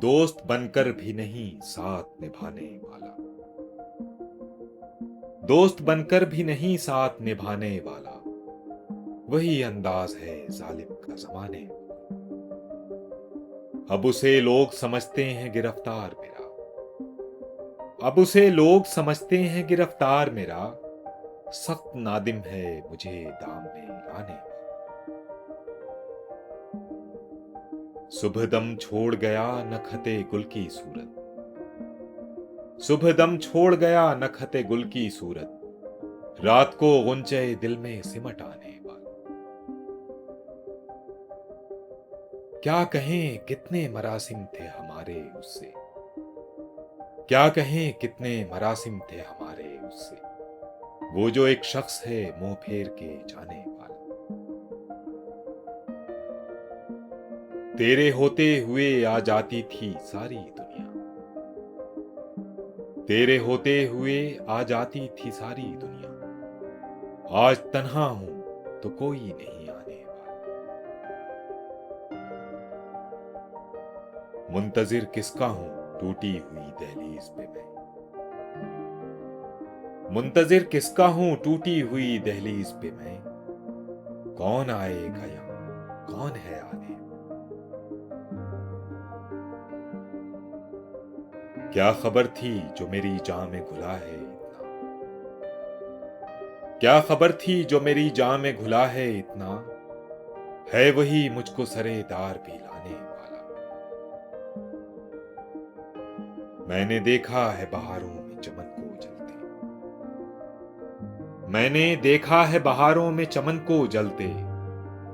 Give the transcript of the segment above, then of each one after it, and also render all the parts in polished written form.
दोस्त बनकर भी नहीं साथ निभाने वाला। दोस्त बनकर भी नहीं साथ निभाने वाला, वही अंदाज है जालिम का जमाने। अब उसे लोग समझते हैं गिरफ्तार मेरा, अब उसे लोग समझते हैं गिरफ्तार मेरा, सख्त नादिम है मुझे दाम में लाने। सुबह दम छोड़ गया नखते गुल की सूरत, सुबह दम छोड़ गया नखते गुल की सूरत, रात को गुंचे दिल में सिमट आने वाला। क्या कहें कितने मरासिम थे हमारे उससे, क्या कहें कितने मरासिम थे हमारे उससे, वो जो एक शख्स है मुंह फेर के जाने वाला। तेरे होते हुए आ जाती थी सारी दुनिया, तेरे होते हुए आ जाती थी सारी दुनिया, आज तन्हा हूं तो कोई नहीं आने वाला। मुंतजिर किसका हूं टूटी हुई दहलीज पे मैं, मुंतजिर किसका हूं टूटी हुई दहलीज पे मैं, कौन आएगा यहां कौन है आने। क्या खबर थी जो मेरी जान में घुला है इतना, क्या खबर थी जो मेरी जान में घुला है इतना, है वही मुझको सरे दार भी लाने वाला। मैंने देखा है बहारों में चमन को जलते, मैंने देखा है बहारों में चमन को जलते,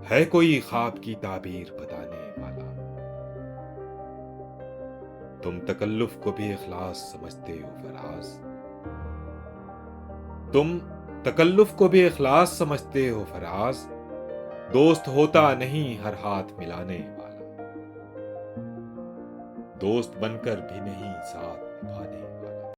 है कोई ख्वाब की ताबीर बताने वाला। तुम तकल्लुफ को भी इखलास समझते हो फराज, तुम तकल्लुफ को भी इखलास समझते हो फराज, दोस्त होता नहीं हर हाथ मिलाने वाला, दोस्त बनकर भी नहीं साथ निभाने वाला।